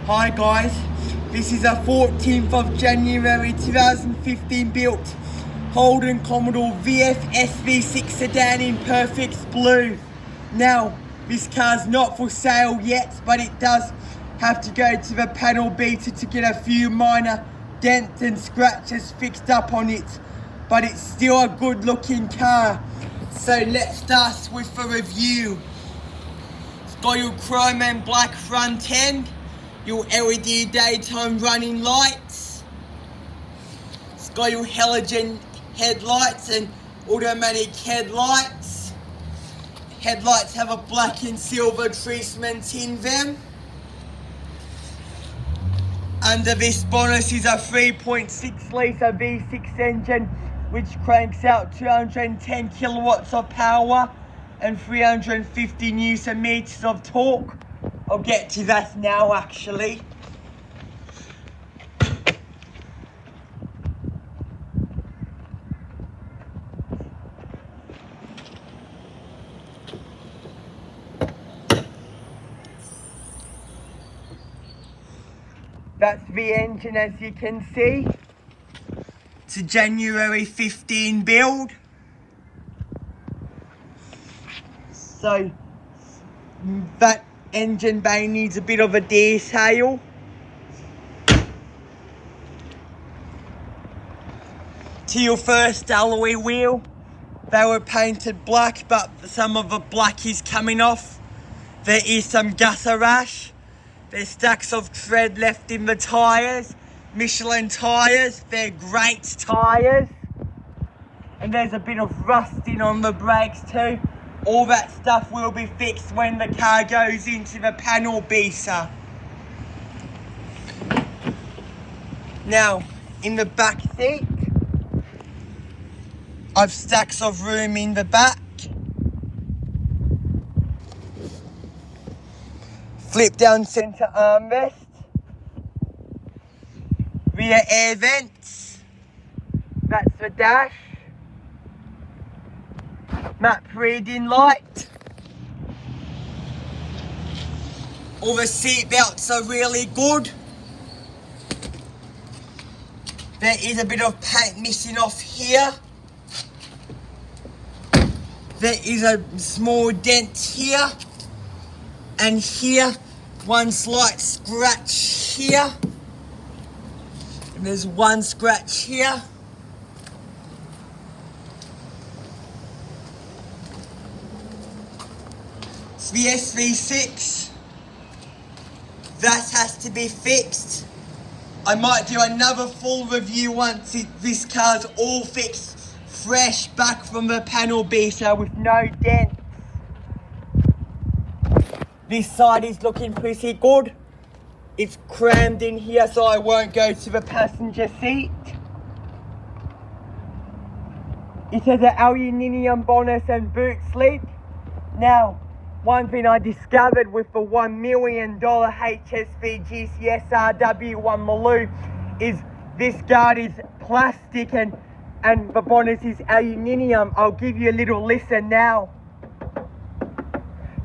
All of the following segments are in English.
Hi guys, this is a 14th of January 2015 built Holden Commodore VF SV6 sedan in perfect blue. Now, this car's not for sale yet, but it does have to go to the panel beater to get a few minor dents and scratches fixed up on it. But it's still a good looking car. So let's start with the review. It's got your chrome and black front end, your LED daytime running lights. It's got your halogen headlights and automatic headlights. Headlights have a black and silver treatment in them. Under this bonnet is a 3.6 litre V6 engine which cranks out 210 kilowatts of power and 350 newton meters of torque. I'll get to that now actually. That's the engine as you can see. It's a January 15 build. So that engine bay needs a bit of a detail. To your first alloy wheel, they were painted black, but some of the black is coming off. There is some gutter rash. There's stacks of tread left in the tyres. Michelin tyres, they're great tyres. And there's a bit of rusting on the brakes too. All that stuff will be fixed when the car goes into the panel beater. Now, in the back seat, I've stacks of room in the back. Flip down centre armrest. Rear air vents. That's the dash. Map reading light. All the seat belts are really good. There is a bit of paint missing off here. There is a small dent here and here. One slight scratch here. And there's one scratch here. It's the SV6. That has to be fixed. I might do another full review once this car's all fixed, fresh, back from the panel beater with no dents. This side is looking pretty good. It's crammed in here so I won't go to the passenger seat. It has an aluminium bonnet and boot sleep. Now, one thing I discovered with the $1 million HSV GCS RW1 Maloo is this guard is plastic and the bonnet is aluminium. I'll give you a little listen now.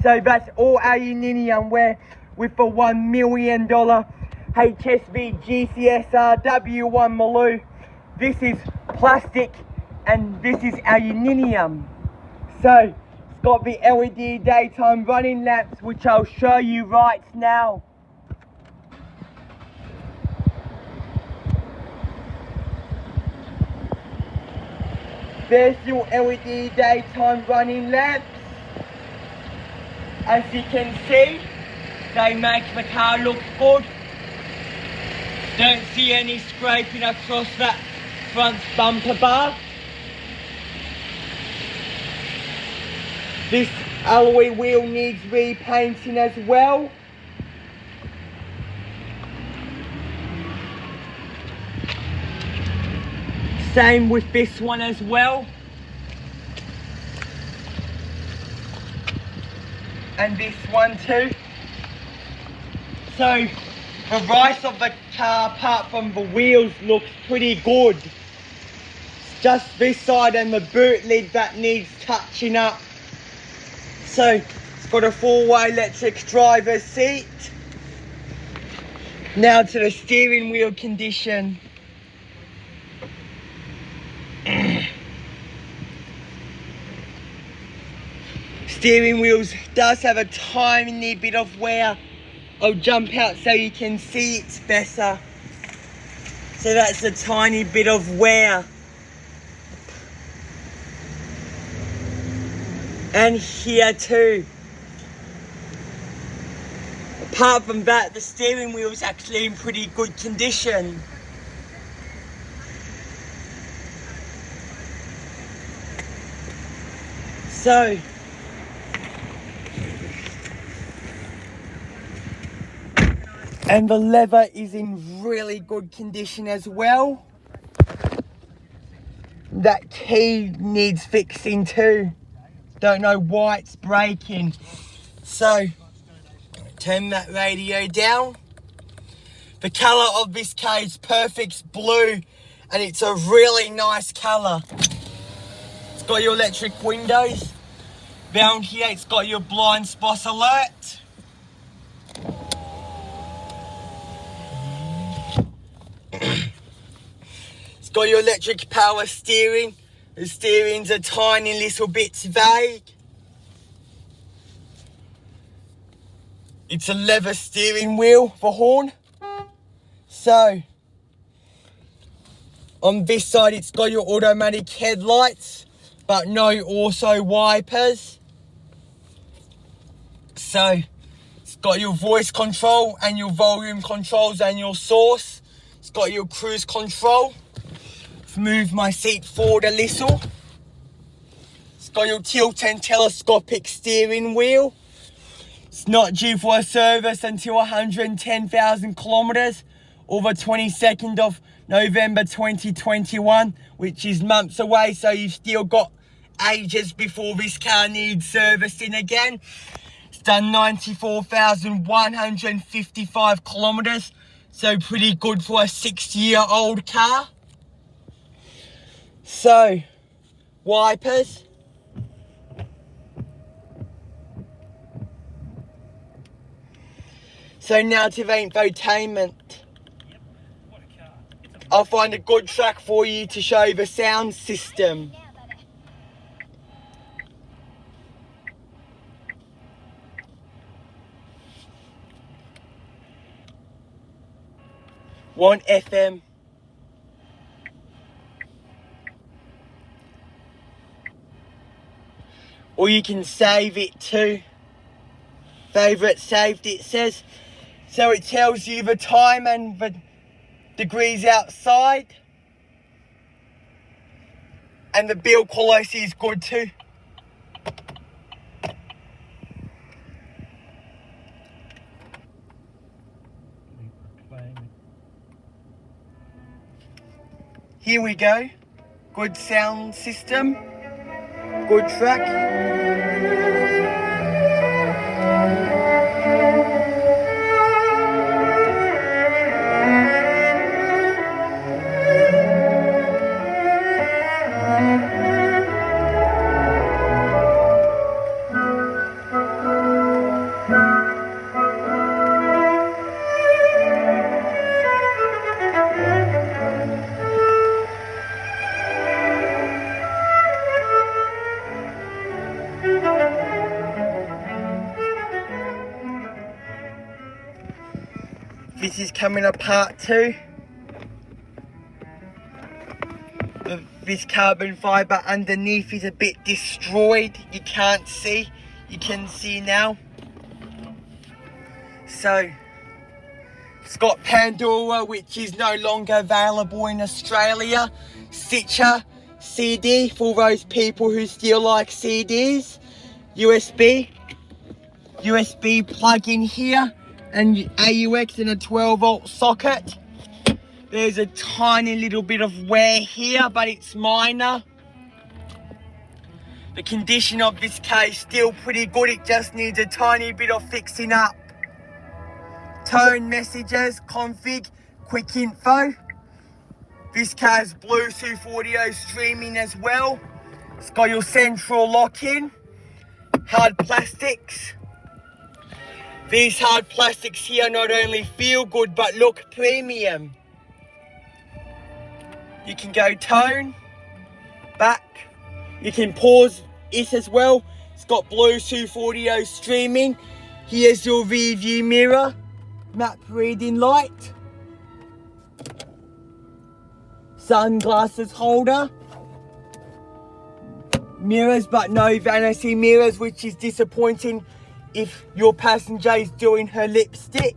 So that's all aluminium, where with the $1 million HSV GCS RW1 Maloo, this is plastic and this is aluminium. So it's got the LED daytime running lamps, which I'll show you right now. There's your LED daytime running lamps. As you can see, they make the car look good. Don't see any scraping across that front bumper bar. This alloy wheel needs repainting as well. Same with this one as well. And this one too. So the rest of the car apart from the wheels looks pretty good. It's just this side and the boot lid that needs touching up. So it's got a four-way electric driver's seat. Now to the steering wheel condition. Steering wheels does have a tiny bit of wear. I'll jump out so you can see it's better. So that's a tiny bit of wear. And here too. Apart from that, the steering wheel is actually in pretty good condition. So, and the leather is in really good condition as well. That key needs fixing too. Don't know why it's breaking. So, turn that radio down. The colour of this car is perfect blue, and it's a really nice colour. It's got your electric windows. Down here it's got your blind spot alert. It's got your electric power steering. The steering's a tiny little bit vague. It's a leather steering wheel for horn. So, on this side it's got your automatic headlights, but no auto wipers. So, it's got your voice control and your volume controls and your source. It's got your cruise control. Move my seat forward a little. It's got your tilt and telescopic steering wheel. It's not due for a service until 110,000 kilometers, or the 22nd of November 2021, which is months away, so you've still got ages before this car needs servicing again. It's done 94,155 kilometers, so pretty good for a 6-year-old car. So, wipers. So now to the infotainment. I'll find a good track for you to show the sound system. One FM. Or you can save it too. Favourite saved, it says. So it tells you the time and the degrees outside. And the build quality is good too. Here we go. Good sound system. Good track. This is coming apart too. This carbon fibre underneath is a bit destroyed. You can't see. You can see now. So, it's got Pandora, which is no longer available in Australia. Stitcher, CD for those people who still like CDs. USB plug in here. And AUX in a 12-volt socket. There's a tiny little bit of wear here, but it's minor. The condition of this car is still pretty good. It just needs a tiny bit of fixing up. Tone messages, config, quick info. This car has Bluetooth audio streaming as well. It's got your central lock-in, hard plastics. These hard plastics here not only feel good but look premium. You can go tone, back, you can pause it as well. It's got Bluetooth audio streaming. Here's your rear view mirror, map reading light, sunglasses holder, mirrors but no vanity mirrors, which is disappointing if your passenger is doing her lipstick.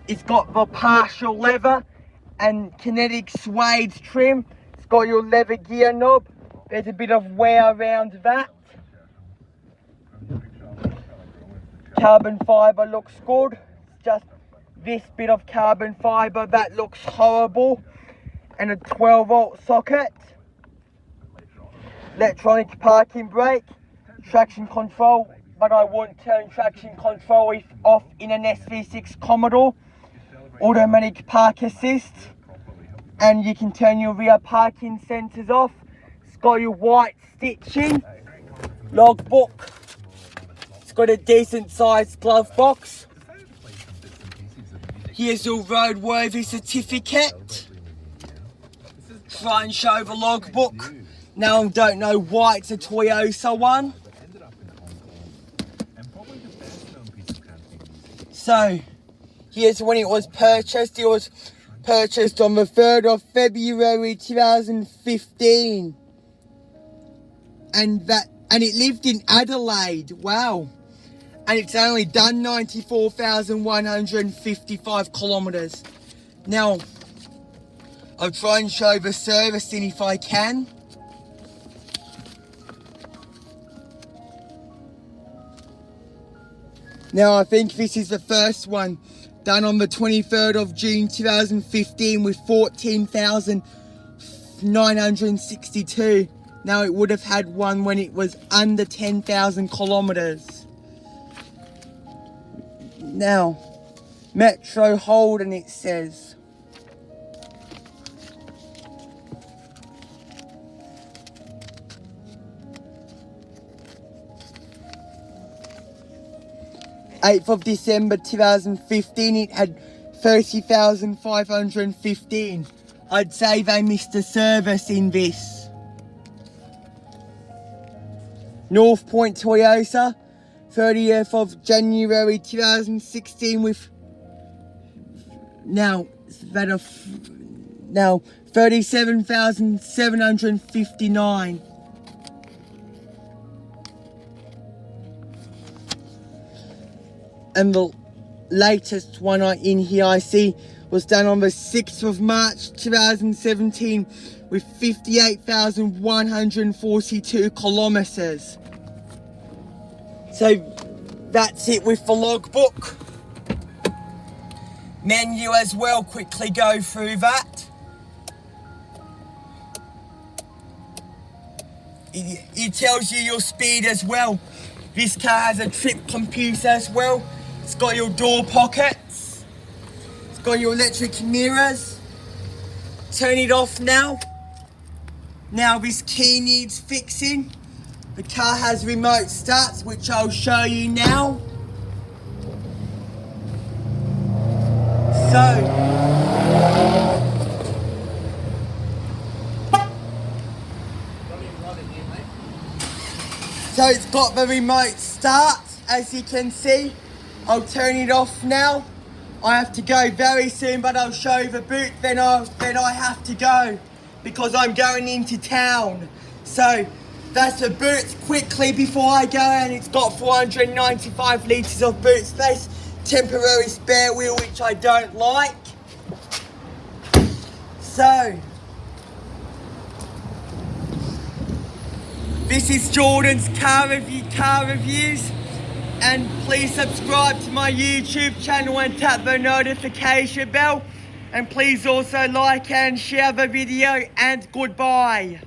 It's got the partial leather and kinetic suede trim. It's got your leather gear knob. There's a bit of wear around that. Carbon fibre looks good. It's just this bit of carbon fibre that looks horrible. And a 12-volt socket. Electronic parking brake. Traction control, but I won't turn traction control off in an SV6 Commodore. Automatic park assist, and you can turn your rear parking sensors off. It's got your white stitching. Logbook. It's got a decent sized glove box. Here's your roadworthy certificate. Try and show the logbook. Now I don't know why it's a Toyota one. So, here's when it was purchased. It was purchased on the 3rd of February 2015. And it lived in Adelaide. Wow. And it's only done 94,155 kilometres. Now, I'll try and show the servicing if I can. Now, I think this is the first one done on the 23rd of June 2015 with 14,962. Now, it would have had one when it was under 10,000 kilometres. Now, Metro Holden, it says. December 8th 2015, it had 30,515. I'd say they missed a service in this. North Point Toyota, 30th of January 2016 with now 37,759. And the latest one in here I see was done on the 6th of March 2017 with 58,142 kilometres. So that's it with the logbook. Menu as well, quickly go through that. It tells you your speed as well. This car has a trip computer as well. It's got your door pockets. It's got your electric mirrors. Turn it off now. Now this key needs fixing. The car has remote starts, which I'll show you now. So it's got the remote start, as you can see. I'll turn it off now. I have to go very soon, but I'll show you the boot, then I have to go because I'm going into town. So that's the boot quickly before I go, and it's got 495 litres of boot space, temporary spare wheel, which I don't like. So this is Jordan's car reviews. And please subscribe to my YouTube channel and tap the notification bell. And please also like and share the video, and goodbye.